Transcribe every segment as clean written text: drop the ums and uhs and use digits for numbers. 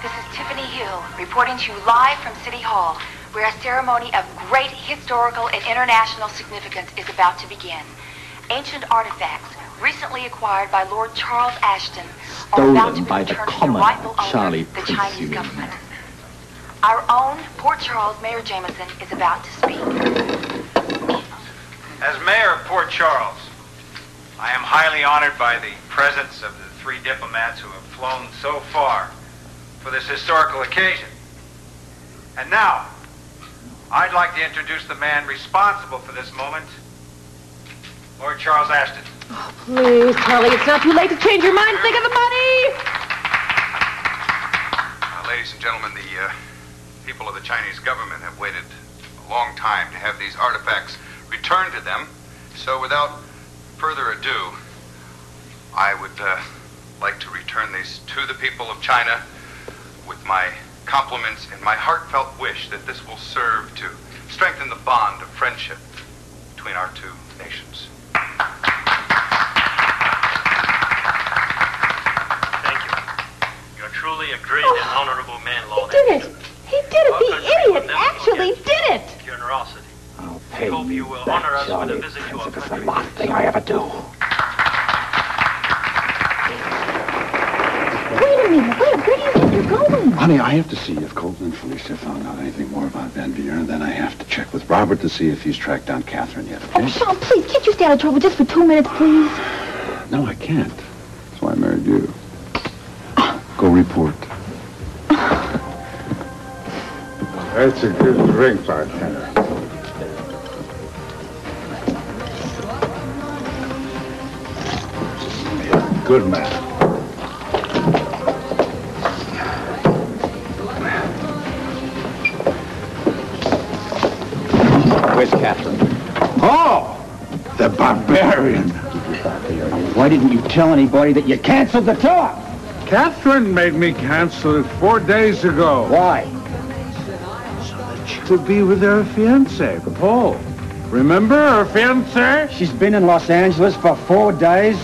This is Tiffany Hill, reporting to you live from City Hall, where a ceremony of great historical and international significance is about to begin. Ancient artifacts, recently acquired by Lord Charles Ashton, are about to be returned to the rightful owner, the Chinese government. Our own Port Charles Mayor Jameson is about to speak. As Mayor of Port Charles, I am highly honored by the presence of the 3 diplomats who have flown so far for this historical occasion. And now, I'd like to introduce the man responsible for this moment, Lord Charles Ashton. Oh, please, Charlie, it's not too late to change your mind. Think of the money! Ladies and gentlemen, the people of the Chinese government have waited a long time to have these artifacts returned to them. So without further ado, I would like to return these to the people of China with my compliments and my heartfelt wish that this will serve to strengthen the bond of friendship between our 2 nations. Thank you. You're truly a great and honorable man, Lord. He did it! He did it! The idiot actually did it! Generosity. I'll pay hope you will honor us with a visit to our It's the country. last thing I ever do. Wait a minute, where do you think you're going? Honey, I have to see if Colton and Felicia found out anything more about Van Buren. Then I have to check with Robert to see if he's tracked down Catherine yet, okay? Oh, Sean, please, can't you stay out of trouble just for 2 minutes, please? No, I can't. That's why I married you. Go report. That's a good drink, bartender. Good man. Where's Catherine? Oh, the barbarian. Why didn't you tell anybody that you canceled the tour? Catherine made me cancel it 4 days ago. Why? So that she could be with her fiancé, Paul. Remember her fiancé? She's been in Los Angeles for 4 days.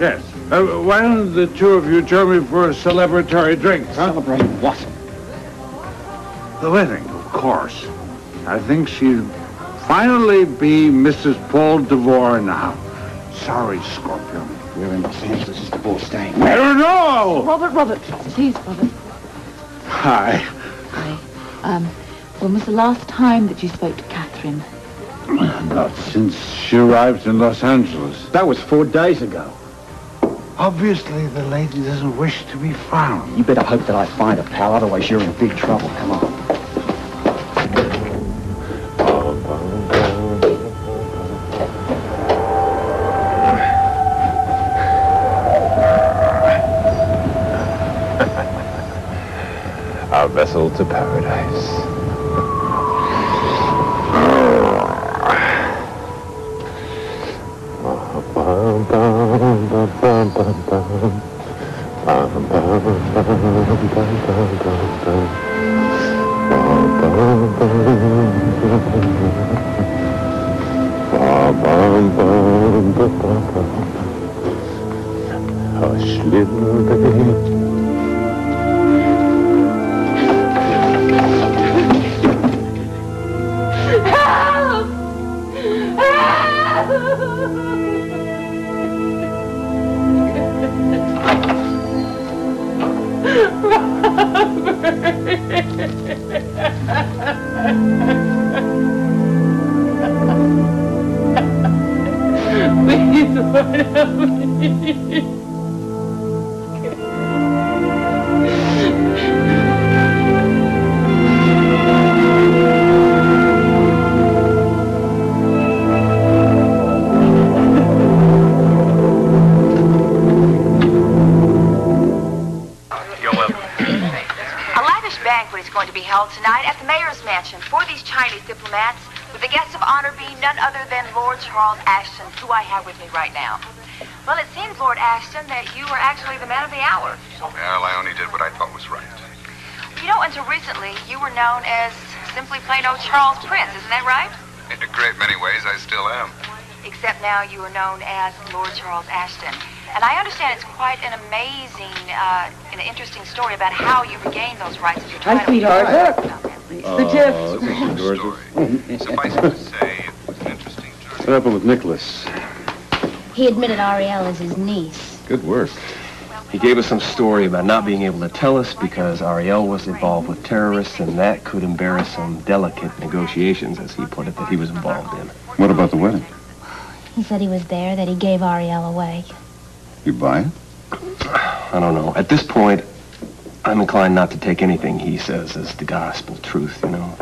Yes. Why don't the 2 of you join me for a celebratory drink, huh? Celebrating what? The wedding, of course. I think she'd finally be Mrs. Paul DeVore now. Sorry, Scorpion. Where in Los Angeles is the ball staying? I don't know! Robert, please, Robert. Hi. Hi. When was the last time that you spoke to Catherine? Not since she arrived in Los Angeles. That was 4 days ago. Obviously, the lady doesn't wish to be found. You better hope that I find her, pal. Otherwise, you're in big trouble. Come on. Our vessel to paradise. Hush, little baby. Please, Lord, help me. Going to be held tonight at the mayor's mansion for these Chinese diplomats, with the guest of honor being none other than Lord Charles Ashton, who I have with me right now. Well, it seems, Lord Ashton, that you were actually the man of the hour. Well, I only did what I thought was right. You know, until recently, you were known as simply plain old Charles Prince, isn't that right? In a great many ways, I still am. Except now you are known as Lord Charles Ashton. And I understand it's quite an amazing and interesting story about how you regained those rights as your title. Hi, sweetheart. The Suffice it to say, it was an interesting journey. What happened with Nicholas? He admitted Ariel as his niece. Good work. He gave us some story about not being able to tell us because Ariel was involved with terrorists, and that could embarrass some delicate negotiations, as he put it, that he was involved in. What about the wedding? He said he was there, that he gave Ariel away. You buy it? I don't know. At this point, I'm inclined not to take anything he says as the gospel truth, you know.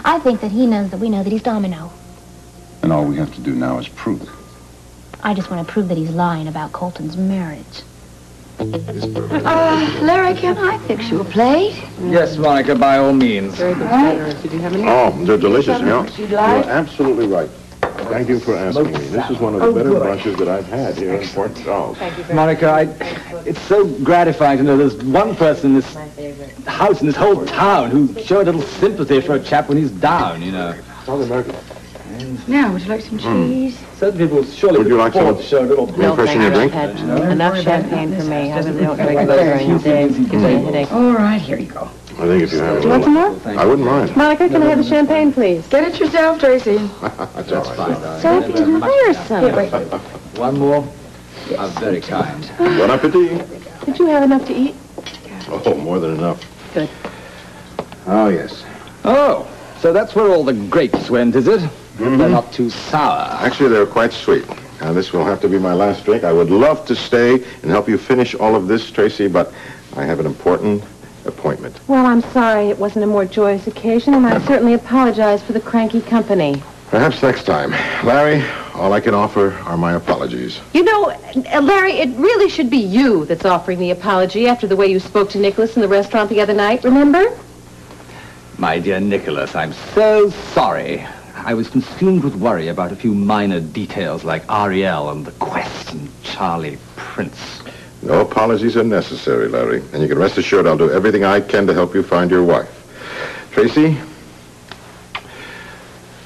I think that he knows that we know that he's Domino. And all we have to do now is prove it. I just want to prove that he's lying about Colton's marriage. Larry, can I fix you a plate? Yes, Monica, by all means. Very good dinner. Did you have any? Oh, they're delicious, you know. You'd like? You're absolutely right. Thank you for asking me. This is one of the better brunches that I've had here in Port Charles. Monica, it's so gratifying to know there's one person in this house, in this whole town, who showed a little sympathy for a chap when he's down, you know. Now, would you like some cheese? Certain people surely Would you like afford some to show a little refreshing your drink? Enough champagne for me. I really don't drink during the day. Gives me a headache. All right, here you go. I think if you have a Do you want some little... more? I wouldn't mind. Monica, can I have the champagne, please? Get it yourself, Tracy. That's all right. So happy to hire some. Here, wait. One more? I'm very kind. Bon appetit. Did you have enough to eat? Oh, more than enough. Good. Oh, yes. Oh, so that's where all the grapes went, is it? They're not too sour. Actually, they're quite sweet. Now, this will have to be my last drink. I would love to stay and help you finish all of this, Tracy, but I have an important appointment. Well, I'm sorry it wasn't a more joyous occasion, and I certainly apologize for the cranky company. Perhaps next time. Larry, all I can offer are my apologies. You know, Larry, it really should be you that's offering the apology after the way you spoke to Nicholas in the restaurant the other night, remember? My dear Nicholas, I'm so sorry. I was consumed with worry about a few minor details like Ariel and the quest and Charlie Prince. No apologies are necessary, Larry. And you can rest assured I'll do everything I can to help you find your wife. Tracy?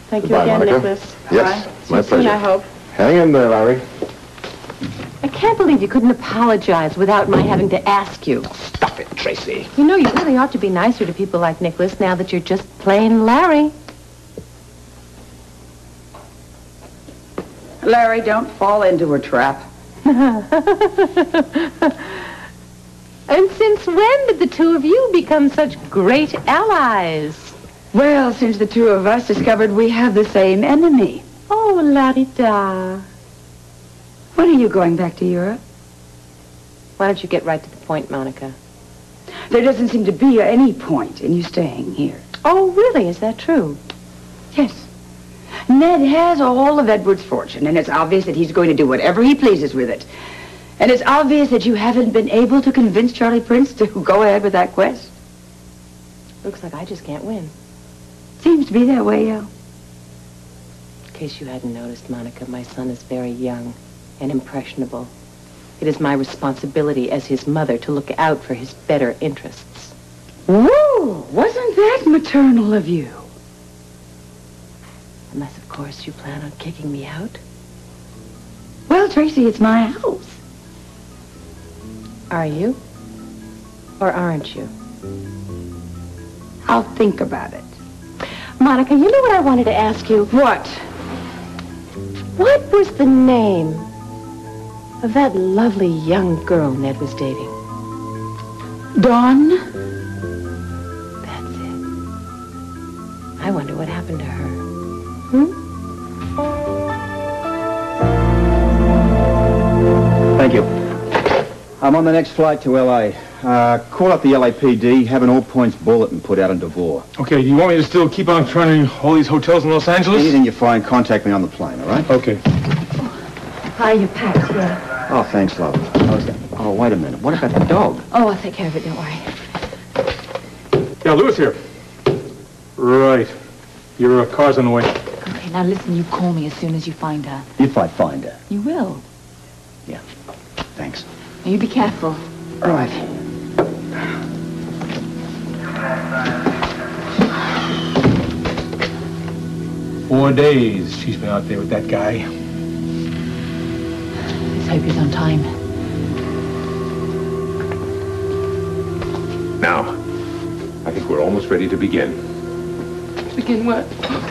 Thank you Goodbye, again, Monica. Nicholas. Yes, Bye. my See you soon, pleasure. I hope. Hang in there, Larry. I can't believe you couldn't apologize without my having to ask you. Stop it, Tracy. You know, you really ought to be nicer to people like Nicholas now that you're just plain Larry. Larry, don't fall into her trap. And since when did the two of you become such great allies? Well, since the two of us discovered we have the same enemy. Oh, Larita. When are you going back to Europe? Why don't you get right to the point, Monica? There doesn't seem to be any point in you staying here. Oh, really? Is that true? Yes. Ned has all of Edward's fortune, and it's obvious that he's going to do whatever he pleases with it. And it's obvious that you haven't been able to convince Charlie Prince to go ahead with that quest. Looks like I just can't win. Seems to be that way, Al. In case you hadn't noticed, Monica, my son is very young and impressionable. It is my responsibility as his mother to look out for his better interests. Whoa! Wasn't that maternal of you? Unless, of course, you plan on kicking me out. Well, Tracy, it's my house. Are you? Or aren't you? I'll think about it. Monica, you know what I wanted to ask you? What? What was the name of that lovely young girl Ned was dating? Dawn? That's it. I wonder what happened to her. Thank you. I'm on the next flight to L.A. Call up the LAPD, have an all-points bulletin put out on Devore. Okay, do you want me to still keep on trying all these hotels in Los Angeles? Anything you find, contact me on the plane, all right? Okay. Hi, you packed, yeah. Oh, thanks, love. Oh, wait a minute. What about the dog? Oh, I'll take care of it, don't worry. Yeah, Louis here. Right. Your car's on the way. Okay, now listen, you call me as soon as you find her. If I find her. You will. Yeah. Thanks. Now, you be careful. All right. 4 days she's been out there with that guy. This hope he's on time. Now, I think we're almost ready to begin. Begin what?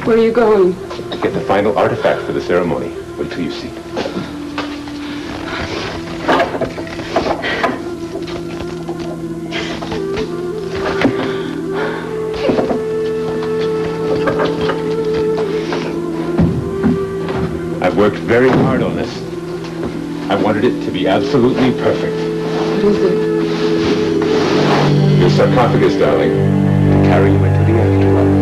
Where are you going? Get the final artifact for the ceremony. Wait till you see. I've worked very hard on this. I wanted it to be absolutely perfect. What is it? Your sarcophagus, darling, to carry you into the afterlife.